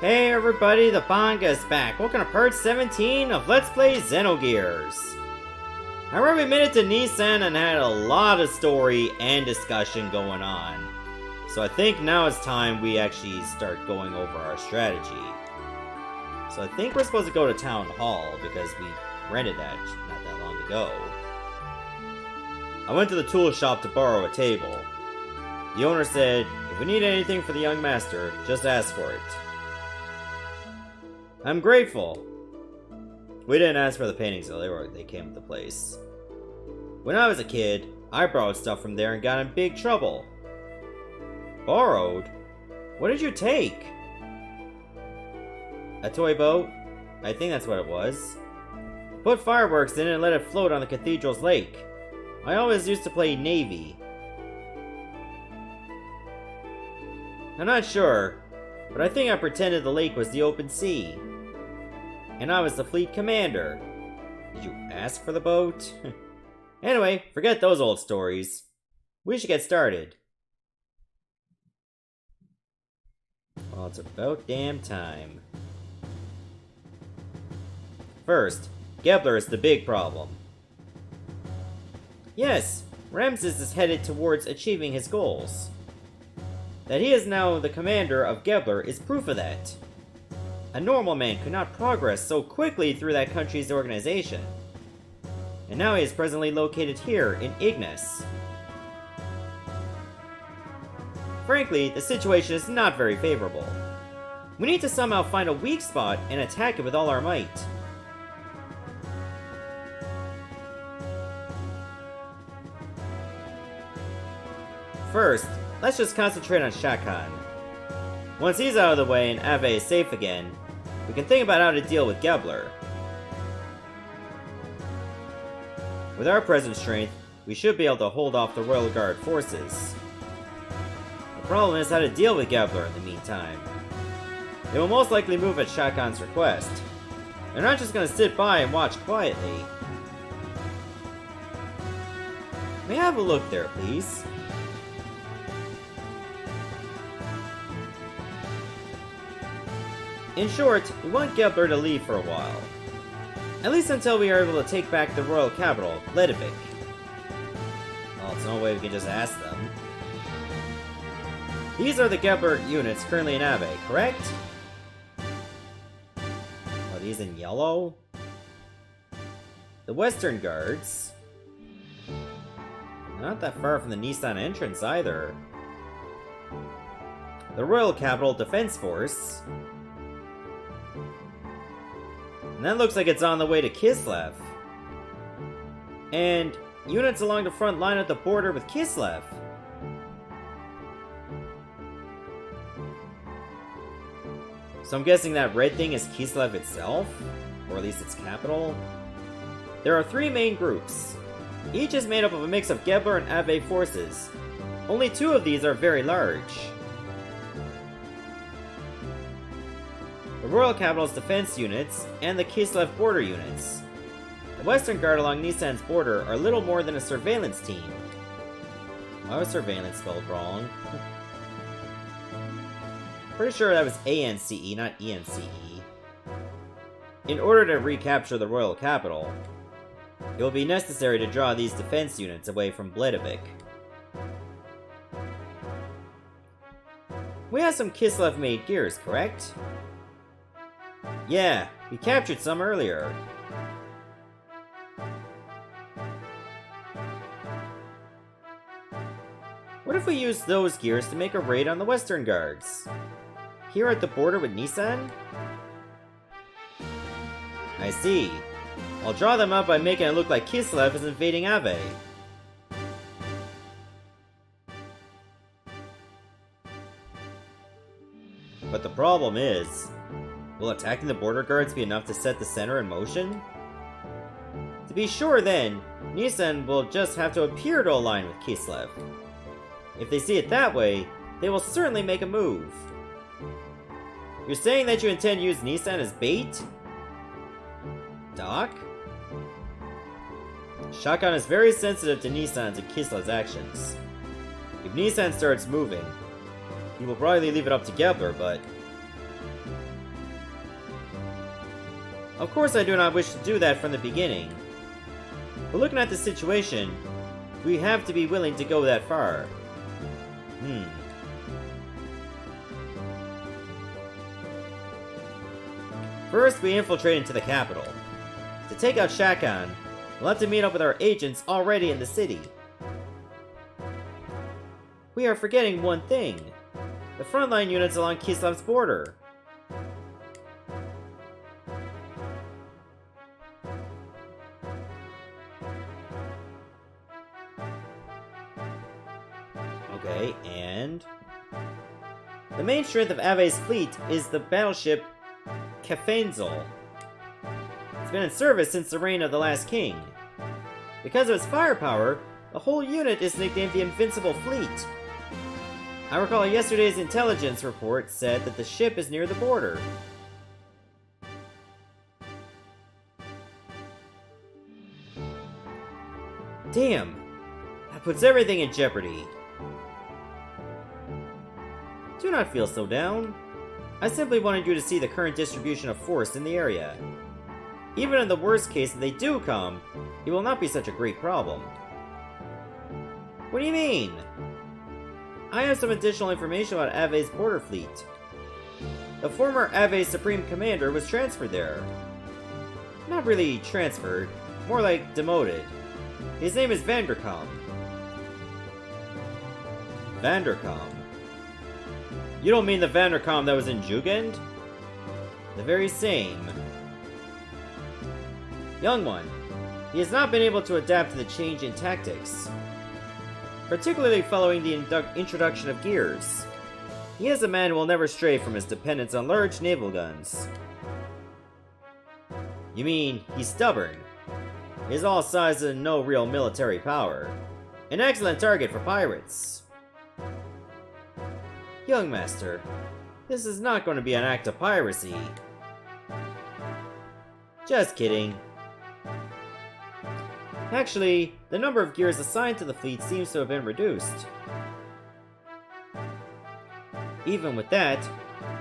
Hey everybody, the Banga is back. Welcome to part 17 of Let's Play Xenogears. I remember we made it to Nissan and had a lot of story and discussion going on. So I think now it's time we actually start going over our strategy. So I think we're supposed to go to Town Hall because we rented that not that long ago. I went to the tool shop to borrow a table. The owner said, if we need anything for the young master, just ask for it. I'm grateful. We didn't ask for the paintings though, they came to the place. When I was a kid, I borrowed stuff from there and got in big trouble. Borrowed? What did you take? A toy boat? I think that's what it was. Put fireworks in it and let it float on the cathedral's lake. I always used to play Navy. I'm not sure, but I think I pretended the lake was the open sea. And I was the fleet commander. Did you ask for the boat? Anyway, forget those old stories. We should get started. Well, it's about damn time. First, Gebler is the big problem. Yes, Ramses is headed towards achieving his goals. That he is now the commander of Gebler is proof of that. A normal man could not progress so quickly through that country's organization. And now he is presently located here in Ignis. Frankly, the situation is not very favorable. We need to somehow find a weak spot and attack it with all our might. First, let's just concentrate on Shakan. Once he's out of the way and Ave is safe again, we can think about how to deal with Gebler. With our present strength, we should be able to hold off the Royal Guard forces. The problem is how to deal with Gebler in the meantime. They will most likely move at Shakan's request. They're not just going to sit by and watch quietly. May I have a look there, please? In short, we want Gebler to leave for a while. At least until we are able to take back the royal capital, Ledevik. Well, there's no way we can just ask them. These are the Gebler units currently in Ave, correct? Are these in yellow? The Western Guards. Not that far from the Nissan entrance either. The Royal Capital Defense Force. And that looks like it's on the way to Kislev. And units along the front line at the border with Kislev. So I'm guessing that red thing is Kislev itself? Or at least its capital? There are three main groups. Each is made up of a mix of Gebler and Ave forces. Only two of these are very large. The Royal Capital's defense units, and the Kislev border units. The Western Guard along Nissan's border are little more than a surveillance team. Why was surveillance spelled wrong? Pretty sure that was A-N-C-E, not E-N-C-E. In order to recapture the Royal Capital, it will be necessary to draw these defense units away from Bledevik. We have some Kislev-made gears, correct? Yeah, we captured some earlier. What if we use those gears to make a raid on the Western Guards? Here at the border with Nissan? I see. I'll draw them up by making it look like Kislev is invading Ave. But the problem is, will attacking the border guards be enough to set the center in motion? To be sure then, Nissan will just have to appear to align with Kislev. If they see it that way, they will certainly make a move. You're saying that you intend to use Nissan as bait? Doc? Shakan is very sensitive to Nissan's and Kislev's actions. If Nissan starts moving, he will probably leave it up to Gebler, but Of course I do not wish to do that from the beginning. But looking at the situation, we have to be willing to go that far. First, we infiltrate into the capital. To take out Shakan, we'll have to meet up with our agents already in the city. We are forgetting one thing. The frontline units along Kislev's border. Okay, and... the main strength of Ave's fleet is the battleship Kefenzel. It's been in service since the reign of the last king. Because of its firepower, the whole unit is nicknamed the Invincible Fleet. I recall yesterday's intelligence report said that the ship is near the border. Damn! That puts everything in jeopardy. Do not feel so down. I simply wanted you to see the current distribution of force in the area. Even in the worst case that they do come, it will not be such a great problem. What do you mean? I have some additional information about Ave's border fleet. The former Ave Supreme Commander was transferred there. Not really transferred, more like demoted. His name is Vandercom. Vandercom? You don't mean the Vandercom that was in Jugend? The very same. Young one, he has not been able to adapt to the change in tactics, particularly following the introduction of gears. He is a man who will never stray from his dependence on large naval guns. You mean, he's stubborn. He is all size and no real military power. An excellent target for pirates. Young master, this is not going to be an act of piracy. Just kidding. Actually, the number of gears assigned to the fleet seems to have been reduced. Even with that,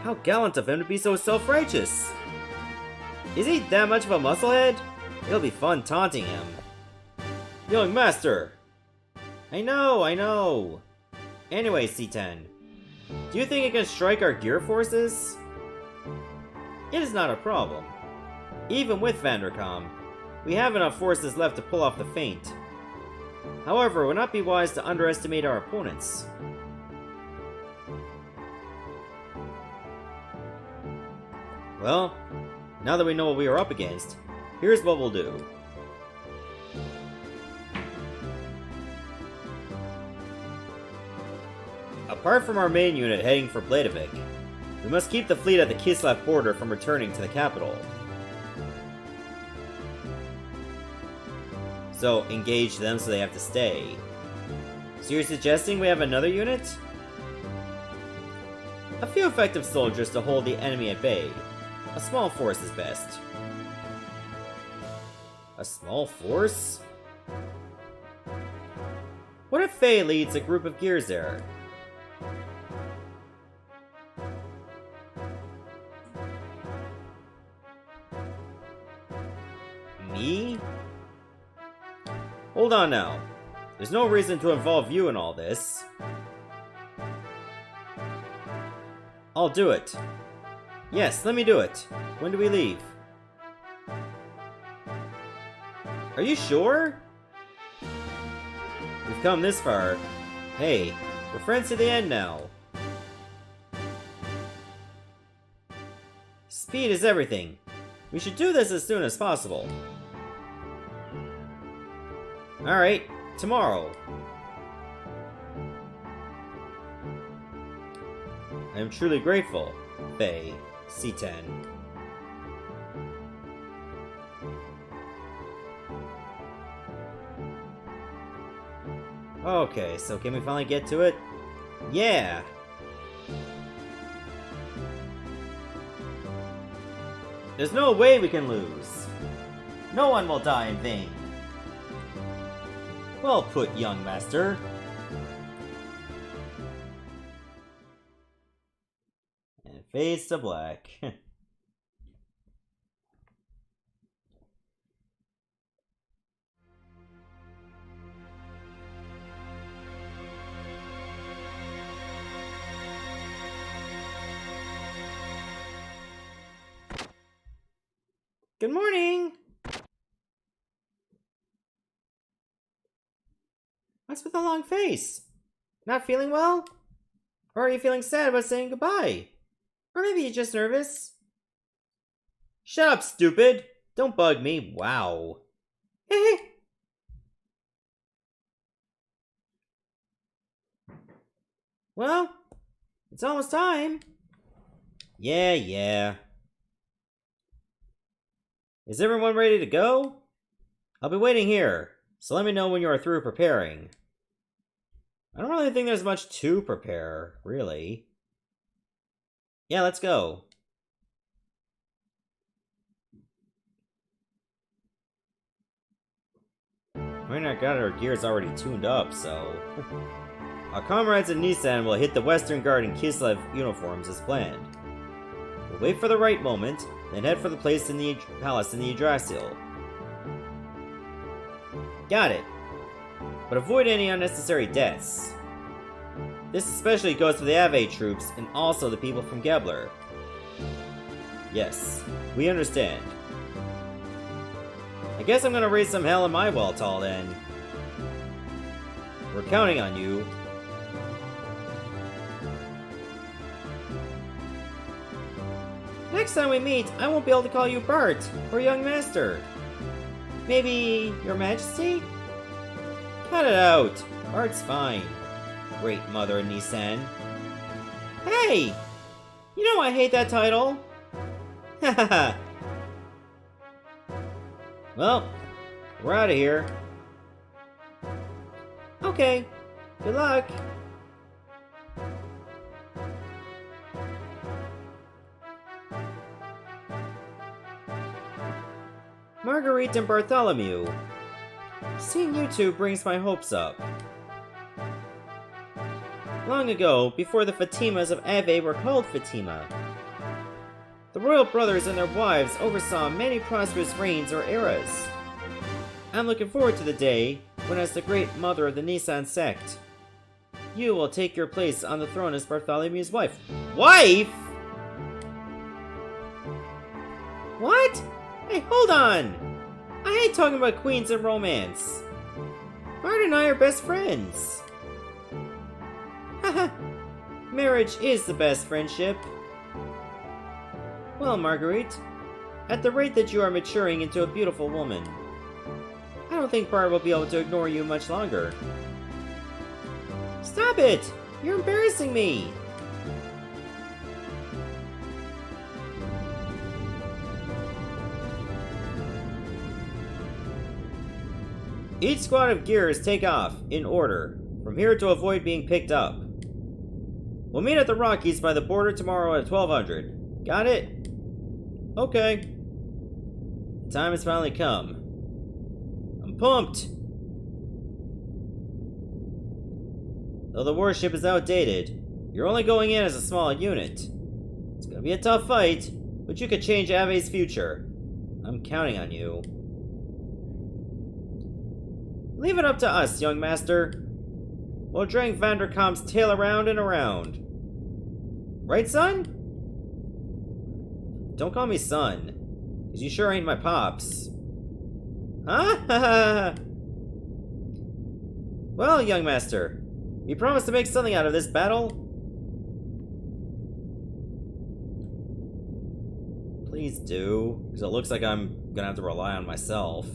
how gallant of him to be so self-righteous! Is he that much of a musclehead? It'll be fun taunting him. Young master! I know! Anyway, C10, do you think it can strike our gear forces? It is not a problem. Even with Vandercom, we have enough forces left to pull off the feint. However, it would not be wise to underestimate our opponents. Well, now that we know what we are up against, here's what we'll do. Apart from our main unit heading for Bladevik, we must keep the fleet at the Kislev border from returning to the capital. So, engage them so they have to stay. So you're suggesting we have another unit? A few effective soldiers to hold the enemy at bay. A small force is best. A small force? What if Faye leads a group of gears there? Me? Hold on now. There's no reason to involve you in all this. I'll do it. Yes, let me do it. When do we leave? Are you sure? We've come this far. Hey, we're friends to the end now. Speed is everything. We should do this as soon as possible. Alright, tomorrow. I am truly grateful, Faye, C10. Okay, so can we finally get to it? Yeah! There's no way we can lose. No one will die in vain. Well put, young master. And fades to black. Good morning! What's with the long face? Not feeling well? Or are you feeling sad about saying goodbye? Or maybe you're just nervous? Shut up, stupid! Don't bug me. Wow. Well, it's almost time. Yeah. Is everyone ready to go? I'll be waiting here, so let me know when you are through preparing. I don't really think there's much to prepare, really. Yeah, let's go. I mean, I got our gears already tuned up, so... Our comrades in Nissan will hit the Western Guard in Kislev uniforms as planned. We'll wait for the right moment, then head for the place in the palace in the Yggdrasil. Got it. But avoid any unnecessary deaths. This especially goes for the Ave troops and also the people from Gebler. Yes, we understand. I guess I'm gonna raise some hell in my Weltall then. We're counting on you. Next time we meet, I won't be able to call you Bart or Young Master. Maybe Your Majesty? Cut it out. Bart's fine. Great Mother in Nissan. Hey! You know I hate that title. Hahaha. Well, we're out of here. Okay. Good luck. Marguerite and Bartholomew. Seeing you two brings my hopes up. Long ago, before the Fatimas of Ave were called Fatima, the royal brothers and their wives oversaw many prosperous reigns or eras. I'm looking forward to the day when, as the great mother of the Nissan sect, you will take your place on the throne as Bartholomew's wife. Wife?! What? Hey, hold on! I hate talking about queens and romance. Bart and I are best friends. Haha, marriage is the best friendship. Well, Marguerite, at the rate that you are maturing into a beautiful woman, I don't think Bart will be able to ignore you much longer. Stop it! You're embarrassing me! Each squad of gears take off, in order, from here to avoid being picked up. We'll meet at the Rockies by the border tomorrow at 1200. Got it? Okay. The time has finally come. I'm pumped! Though the warship is outdated, you're only going in as a small unit. It's gonna be a tough fight, but you could change Ave's future. I'm counting on you. Leave it up to us, young master. We'll drag Vanderkamp's tail around and around. Right, son? Don't call me son, because you sure ain't my pops. Huh? Well, young master, you promised to make something out of this battle? Please do, because it looks like I'm gonna have to rely on myself.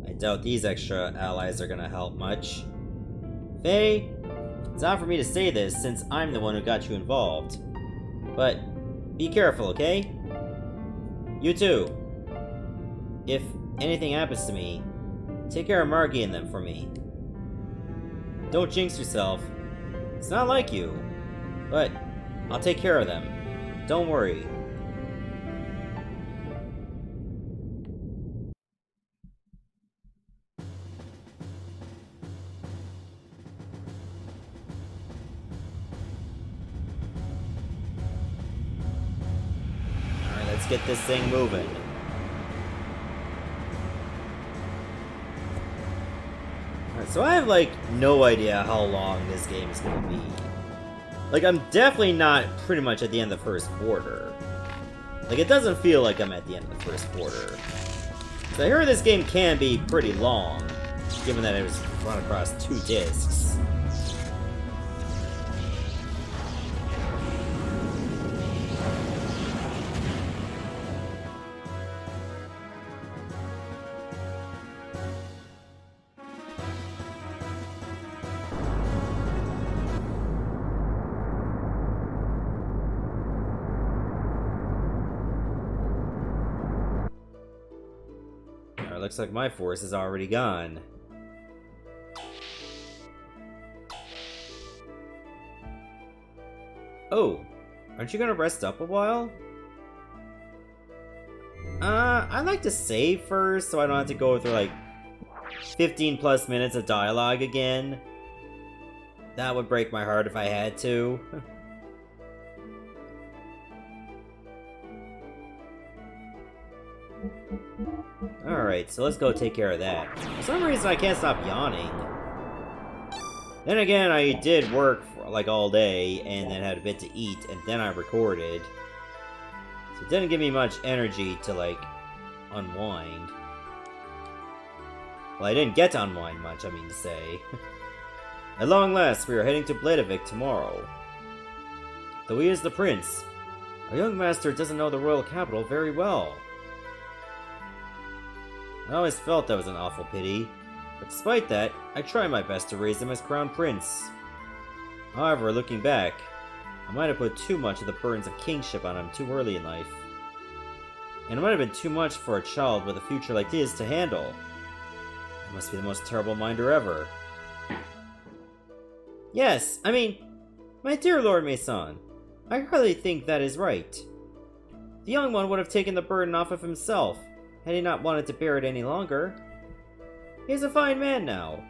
I doubt these extra allies are gonna help much. Faye, it's odd for me to say this since I'm the one who got you involved. But be careful, okay? You too. If anything happens to me, take care of Margie and them for me. Don't jinx yourself. It's not like you. But I'll take care of them. Don't worry. Let's get this thing moving. Alright, so I have, like, no idea how long this game is gonna be. Like, I'm definitely not pretty much at the end of the first quarter. Like, it doesn't feel like I'm at the end of the first quarter. So I heard this game can be pretty long, given that it was run across 2 discs. Looks like my force is already gone. Oh, aren't you gonna rest up a while? I'd like to save first so I don't have to go through like 15 plus minutes of dialogue again. That would break my heart if I had to. Alright, so let's go take care of that. For some reason I can't stop yawning. Then again, I did work for like all day, and then had a bit to eat, and then I recorded. So it didn't give me much energy to like, unwind. Well, I didn't get to unwind much, I mean to say. At long last, we are heading to Bledavik tomorrow. Though he is the prince, our young master doesn't know the royal capital very well. I always felt that was an awful pity, but despite that, I tried my best to raise him as crown prince. However, looking back, I might have put too much of the burdens of kingship on him too early in life. And it might have been too much for a child with a future like his to handle. I must be the most terrible minder ever. Yes, I mean, my dear Lord Maison, I hardly think that is right. The young one would have taken the burden off of himself, had he not wanted to bear it any longer. He is a fine man now,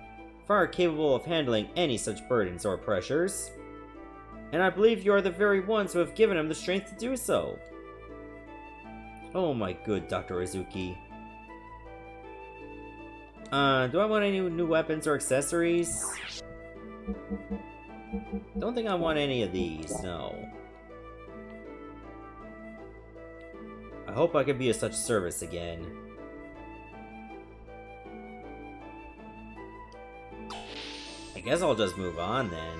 far capable of handling any such burdens or pressures. And I believe you are the very ones who have given him the strength to do so. Oh my good Dr. Izuki. Do I want any new weapons or accessories? Don't think I want any of these, no. I hope I can be of such service again. I guess I'll just move on then.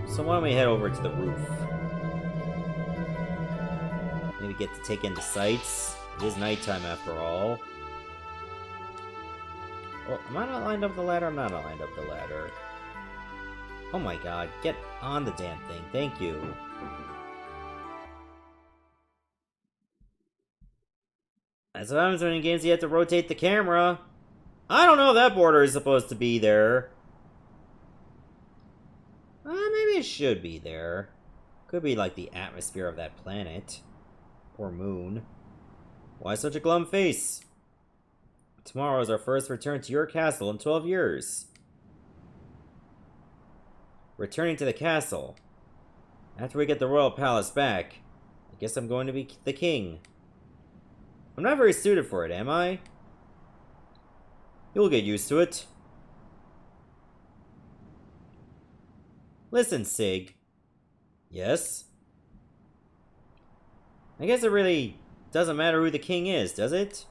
So why don't we head over to the roof? Maybe get to take in the sights. It is nighttime after all. Oh, am I not lined up the ladder? I'm not lined up the ladder. Oh my god, get on the damn thing. Thank you. That's what happens when in games you have to rotate the camera. I don't know if that border is supposed to be there. Maybe it should be there. Could be like the atmosphere of that planet. Or moon. Why such a glum face? Tomorrow is our first return to your castle in 12 years. Returning to the castle. After we get the royal palace back, I guess I'm going to be the king. I'm not very suited for it, am I? You'll get used to it. Listen, Sig. Yes? I guess it really doesn't matter who the king is, does it?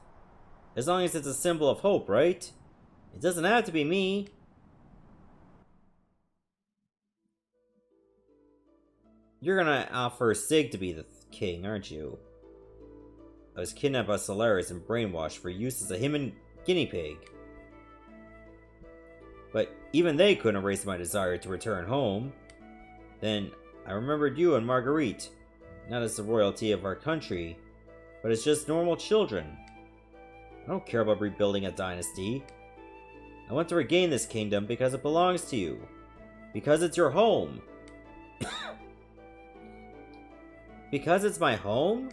As long as it's a symbol of hope, right? It doesn't have to be me. You're gonna offer Sig to be the king, aren't you? I was kidnapped by Solaris and brainwashed for use as a human guinea pig. But even they couldn't erase my desire to return home. Then I remembered you and Marguerite, not as the royalty of our country, but as just normal children. I don't care about rebuilding a dynasty. I want to regain this kingdom because it belongs to you. Because it's your home. Because it's my home?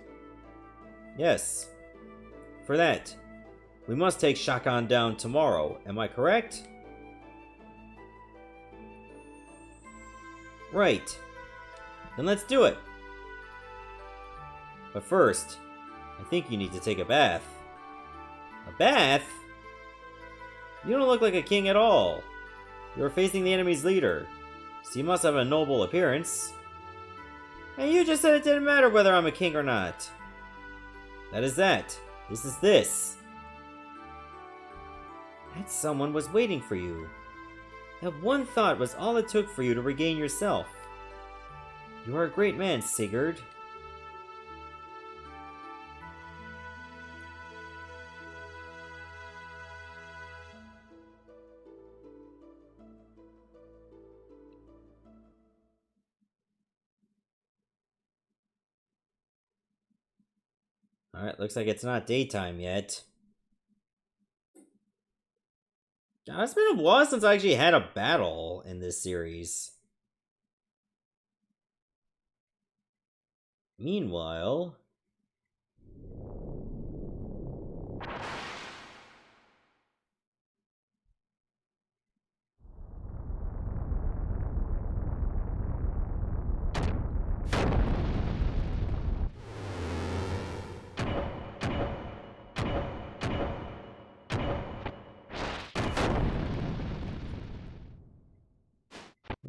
Yes. For that, we must take Shakan down tomorrow, am I correct? Right. Then let's do it. But first, I think you need to take a bath. A bath? You don't look like a king at all. You are facing the enemy's leader. So you must have a noble appearance. And you just said it didn't matter whether I'm a king or not. That is that. This is this. That someone was waiting for you. That one thought was all it took for you to regain yourself. You are a great man, Sigurd. Alright, looks like it's not daytime yet. God, it's been a while since I actually had a battle in this series. Meanwhile...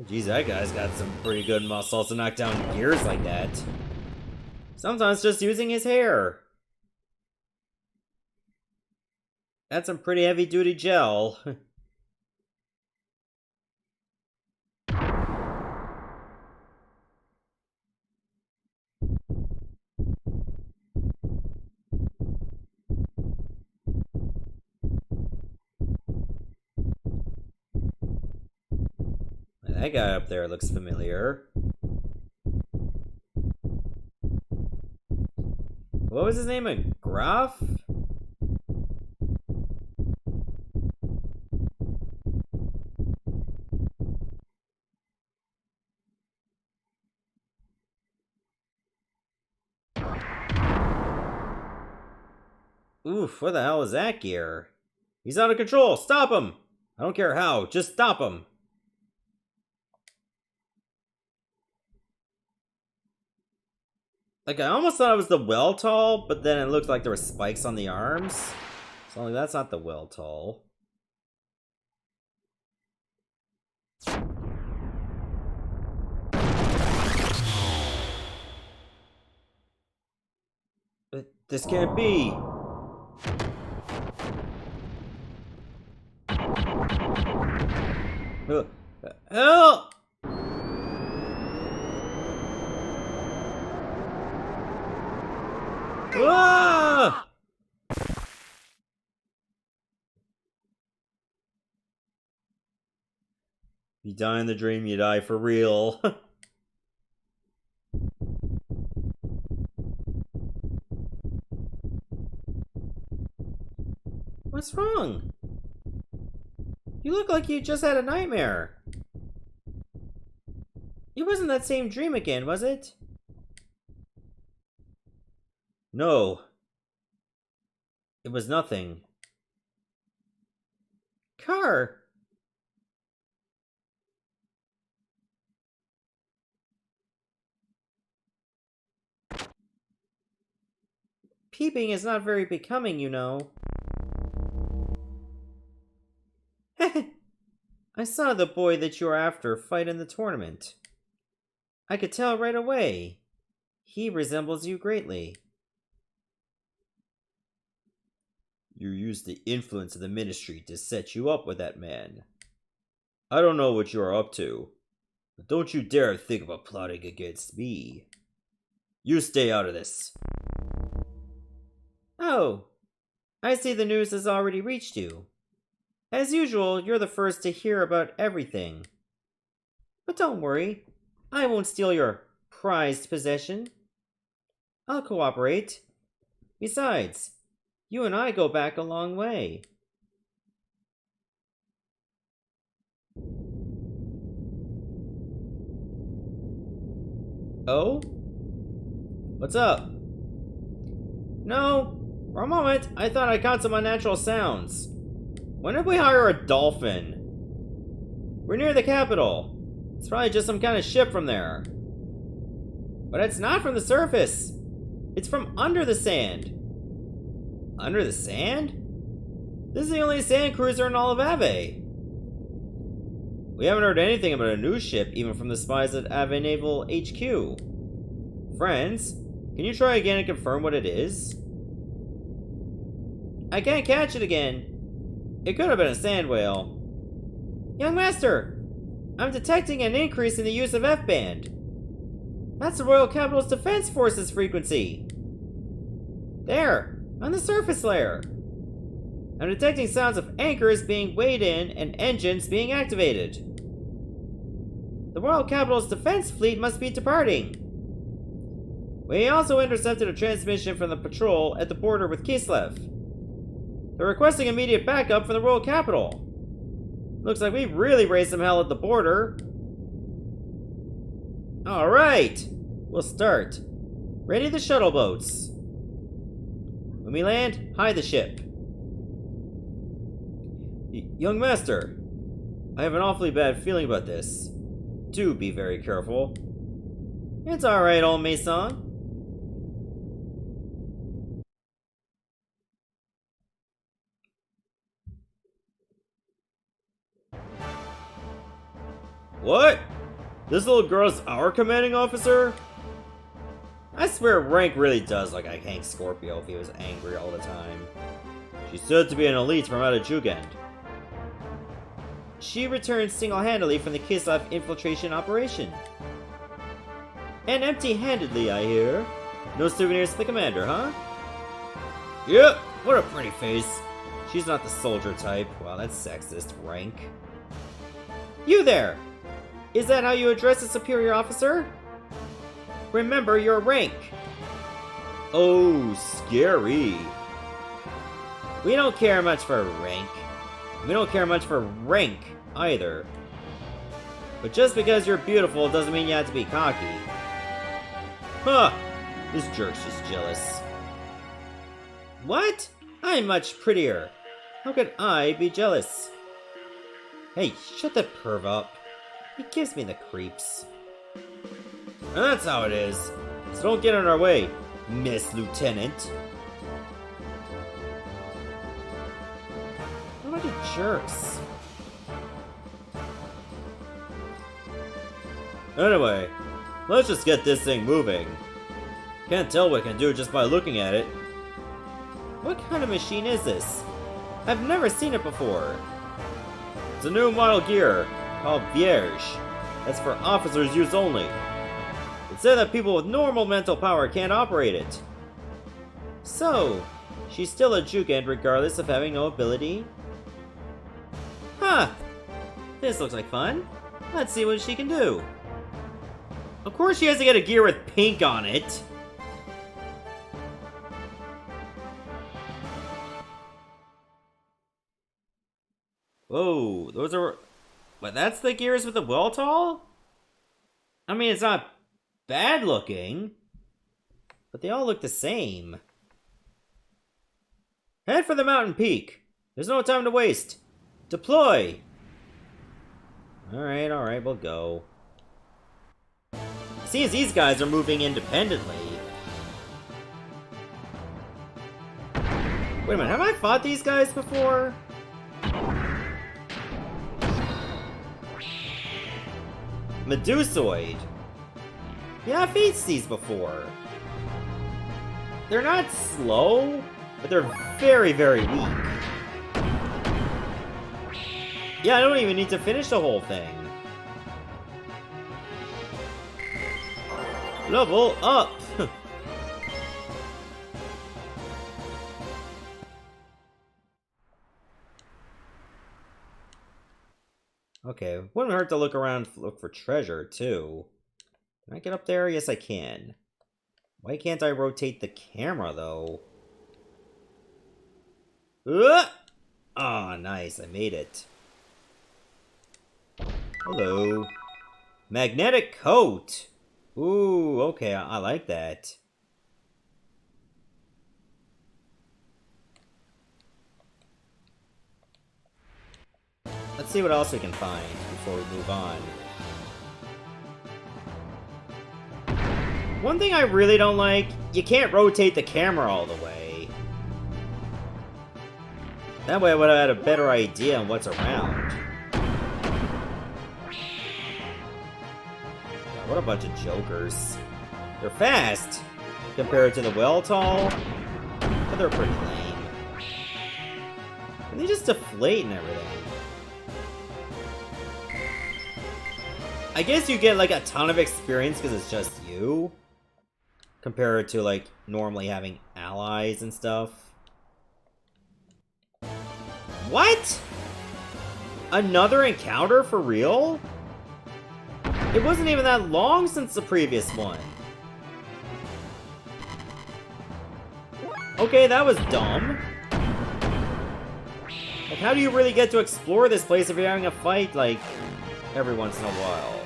Geez, that guy's got some pretty good muscles to knock down gears like that. Sometimes just using his hair. That's some pretty heavy-duty gel. That guy up there looks familiar. What was his name? A Graf? Oof, what the hell is that gear? He's out of control! Stop him! I don't care how, just stop him! Like, I almost thought it was the Weltall, but then it looked like there were spikes on the arms. So, like, that's not the Weltall. But this can't be! Help! Ah! You die in the dream, you die for real. What's wrong? You look like you just had a nightmare. It wasn't that same dream again, was it? No. It was nothing. Car! Peeping is not very becoming, you know. I saw the boy that you're after fight in the tournament. I could tell right away. He resembles you greatly. You used the influence of the ministry to set you up with that man. I don't know what you're up to, but don't you dare think about plotting against me. You stay out of this. Oh, I see the news has already reached you. As usual, you're the first to hear about everything. But don't worry, I won't steal your prized possession. I'll cooperate. Besides, you and I go back a long way. Oh? What's up? No, for a moment, I thought I caught some unnatural sounds. When did we hire a dolphin? We're near the capital. It's probably just some kind of ship from there. But it's not from the surface. It's from under the sand. Under the sand? This is the only sand cruiser in all of Ave. We haven't heard anything about a new ship, even from the spies at Ava Naval HQ. Friends, can you try again and confirm what it is? I can't catch it again. It could have been a sand whale. Young Master, I'm detecting an increase in the use of F-band. That's the Royal Capital's Defense Forces frequency. There, on the surface layer. I'm detecting sounds of anchors being weighed in and engines being activated. The Royal Capital's defense fleet must be departing. We also intercepted a transmission from the patrol at the border with Kislev. They're requesting immediate backup from the Royal Capital. Looks like we've really raised some hell at the border. Alright, we'll start. Ready the shuttle boats. When we land, hide the ship. Young Master, I have an awfully bad feeling about this. Do be very careful. It's alright, old Mason. What? This little girl's our commanding officer? I swear Rank really does look like Hank Scorpio if he was angry all the time. She's said to be an elite from out of Jugend. She returned single-handedly from the Kislev infiltration operation. And empty-handedly, I hear. No souvenirs to the commander, huh? Yep, what a pretty face. She's not the soldier type. Wow, that's sexist, Rank. You there! Is that how you address a superior officer? Remember your rank. Oh, scary. We don't care much for rank. We don't care much for rank, either. But just because you're beautiful doesn't mean you have to be cocky. Huh! This jerk's just jealous. What? I'm much prettier. How could I be jealous? Hey, shut that perv up. He gives me the creeps. And that's how it is. So don't get in our way, Miss Lieutenant. What are the jerks? Anyway, let's just get this thing moving. Can't tell what it can do just by looking at it. What kind of machine is this? I've never seen it before. It's a new model gear called Vierge. That's for officers' use only. It said that people with normal mental power can't operate it. So, she's still a Jugend regardless of having no ability? Huh! This looks like fun. Let's see what she can do. Of course she has to get a gear with pink on it. Whoa, those are... But that's the gears with the Weltall? I mean, it's not bad looking, but they all look the same. Head for the mountain peak. There's no time to waste. Deploy! Alright, we'll go. Seems these guys are moving independently. Wait a minute, have I fought these guys before? Medusoid. Yeah, I've faced these before. They're not slow, but they're very, very weak. Yeah, I don't even need to finish the whole thing. Level up! Okay, wouldn't hurt to look around, look for treasure, too. Can I get up there? Yes, I can. Why can't I rotate the camera, though? Ah, nice, I made it. Hello. Magnetic coat! Ooh, okay, I like that. Let's see what else we can find before we move on. One thing I really don't like, you can't rotate the camera all the way. That way I would have had a better idea on what's around. What a bunch of jokers. They're fast compared to the Well-Tall, but they're pretty lame. And they just deflate and everything. I guess you get like a ton of experience because it's just you, compared to like normally having allies and stuff. What? Another encounter for real? It wasn't even that long since the previous one. Okay, that was dumb. Like, how do you really get to explore this place if you're having a fight, like, every once in a while?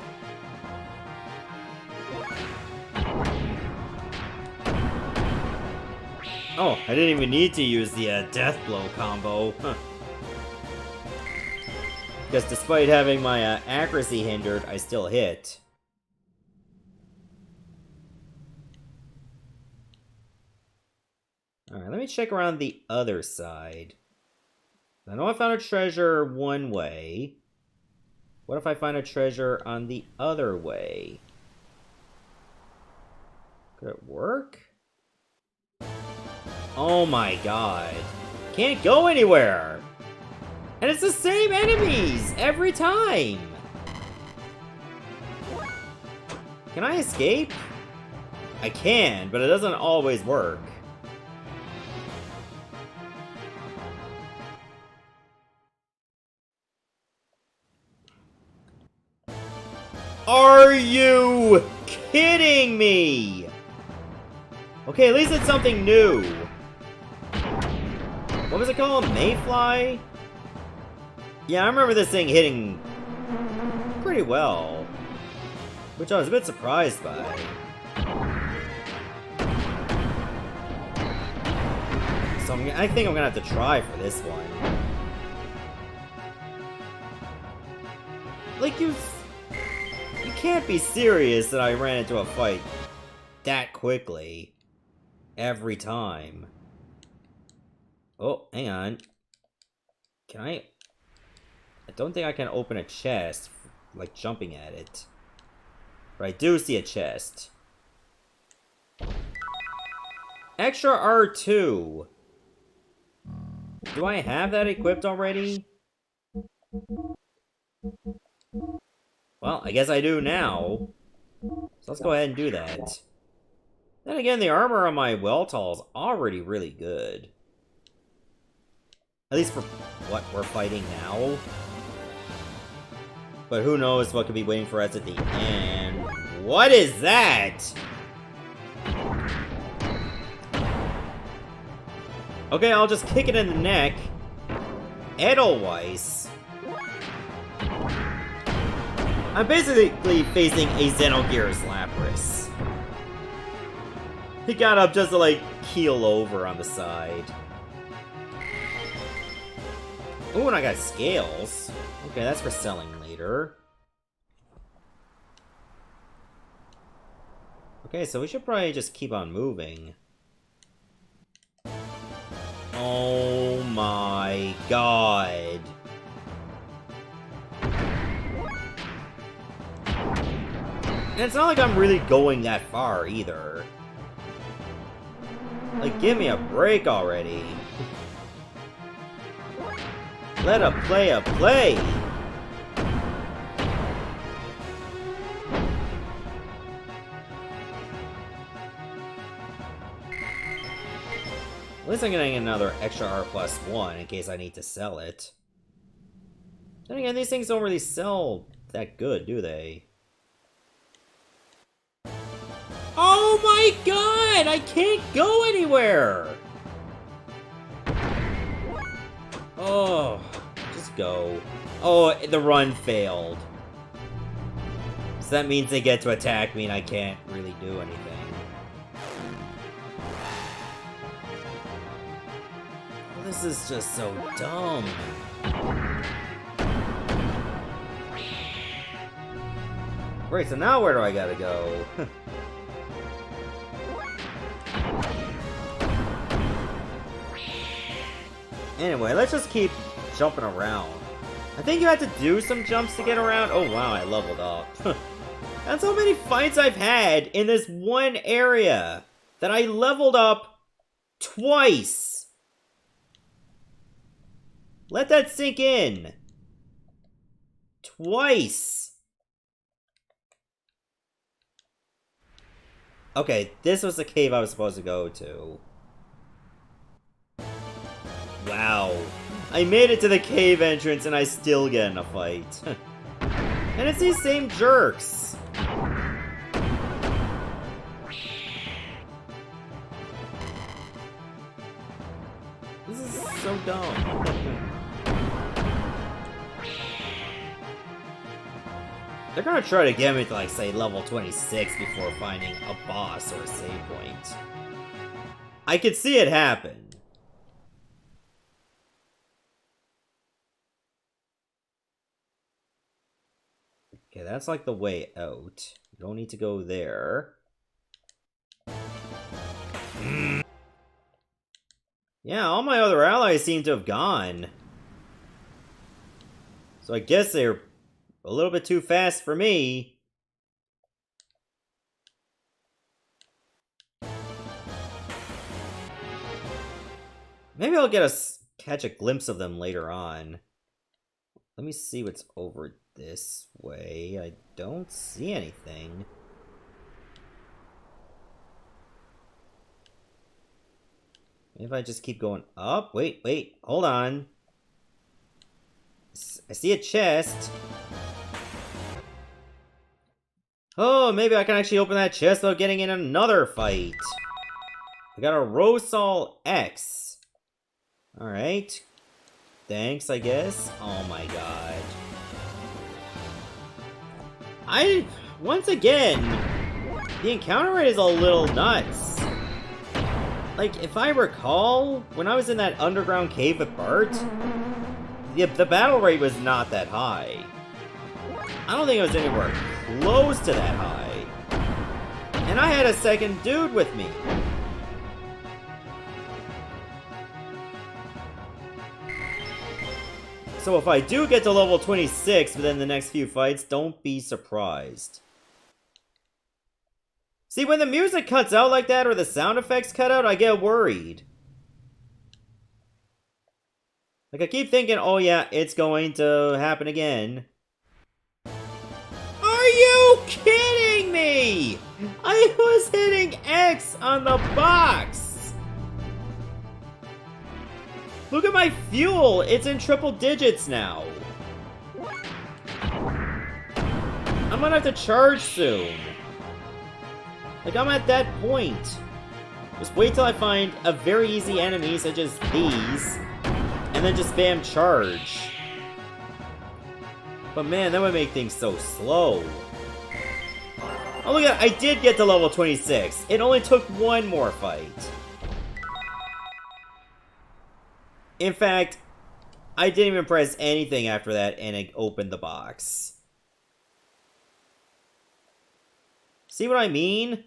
Oh, I didn't even need to use the death blow combo. Huh. Because despite having my accuracy hindered, I still hit. Alright, let me check around the other side. I know I found a treasure one way. What if I find a treasure on the other way? Could it work? Oh my god. Can't go anywhere! And it's the same enemies every time! Can I escape? I can, but it doesn't always work. Are you kidding me? Okay, at least it's something new. What was it called? Mayfly? Yeah, I remember this thing hitting pretty well, which I was a bit surprised by. So I think I'm gonna have to try for this one. Like, you can't be serious that I ran into a fight that quickly every time. Oh, hang on. Can I don't think I can open a chest, like jumping at it. But I do see a chest. Extra R2. Do I have that equipped already? Well, I guess I do now. So let's go ahead and do that. Then again, the armor on my Well-Tall is already really good. At least for what we're fighting now. But who knows what could be waiting for us at the end. What is that? Okay, I'll just kick it in the neck. Edelweiss. I'm basically facing a Xenogears Lapras. He got up just to, like, keel over on the side. Ooh, and I got scales. Okay, that's for selling later. Okay, so we should probably just keep on moving. Oh my god. And it's not like I'm really going that far, either. Like, give me a break already. Let a play. At least I'm getting another extra R+1 in case I need to sell it. Then again, these things don't really sell that good, do they? Oh my god! I can't go anywhere! Oh, just go. Oh, the run failed. So that means they get to attack me and I can't really do anything. This is just so dumb. Great, so now where do I gotta go? Anyway, let's just keep jumping around. I think you have to do some jumps to get around. Oh wow, I leveled up. That's how many fights I've had in this one area that I leveled up twice. Let that sink in. Twice. Okay, this was the cave I was supposed to go to. Wow. I made it to the cave entrance and I still get in a fight. And it's these same jerks. This is so dumb. They're gonna try to get me to, like, say, level 26 before finding a boss or a save point. I could see it happen. Okay, that's like the way out. You don't need to go there. Yeah, all my other allies seem to have gone. So I guess they're a little bit too fast for me. Maybe I'll catch a glimpse of them later on. Let me see what's over this way. I don't see anything. Maybe if I just keep going up? Wait, hold on. I see a chest. Oh, maybe I can actually open that chest without getting in another fight. I got a Rosal X. Alright. Thanks, I guess. Oh my god. Once again, the encounter rate is a little nuts. Like, if I recall, when I was in that underground cave with Bart, the battle rate was not that high. I don't think it was anywhere close to that high. And I had a second dude with me. So if I do get to level 26 within the next few fights, don't be surprised. See, when the music cuts out like that or the sound effects cut out, I get worried. Like, I keep thinking, oh yeah, it's going to happen again. Are you kidding me? I was hitting X on the box! Look at my fuel! It's in triple digits now! I'm gonna have to charge soon. Like, I'm at that point. Just wait till I find a very easy enemy such as these, and then just spam charge. But man, that would make things so slow. Oh look at that, I did get to level 26. It only took one more fight. In fact, I didn't even press anything after that and it opened the box. See what I mean?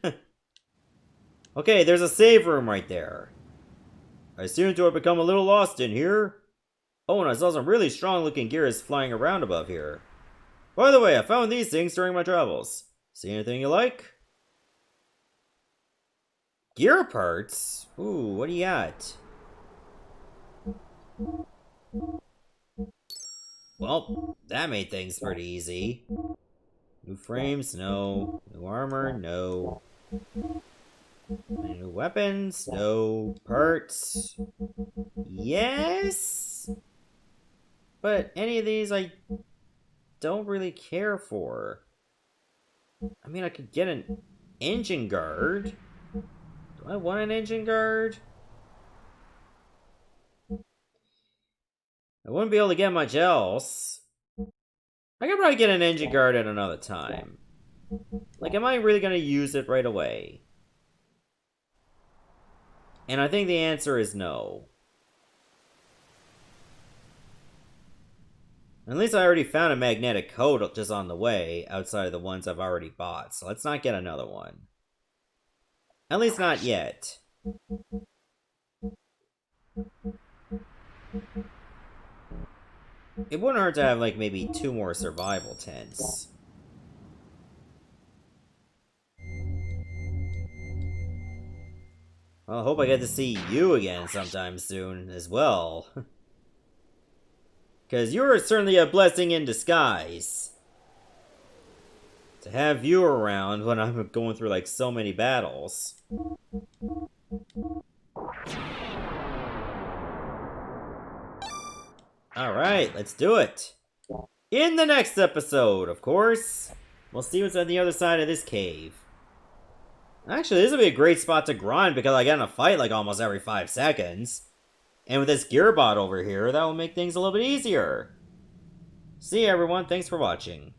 Okay, there's a save room right there. I seem to have become a little lost in here. Oh, and I saw some really strong looking gears flying around above here. By the way, I found these things during my travels. See anything you like? Gear parts? Ooh, what do you got? Well, that made things pretty easy. New frames? No. New armor? No. Any new weapons? No. Parts? Yes? But any of these I don't really care for. I mean, I could get an engine guard. Do I want an engine guard? I wouldn't be able to get much else. I could probably get an engine guard at another time. Like, am I really going to use it right away? And I think the answer is no. At least I already found a magnetic coat just on the way, outside of the ones I've already bought, so let's not get another one. At least not yet. It wouldn't hurt to have, like, maybe 2 more survival tents. Well, I hope I get to see you again sometime soon as well. Because you're certainly a blessing in disguise. To have you around when I'm going through like so many battles. Alright, let's do it. In the next episode, of course. We'll see what's on the other side of this cave. Actually, this would be a great spot to grind because I get in a fight like almost every 5 seconds. And with this Gearbot over here, that will make things a little bit easier. See you everyone, thanks for watching.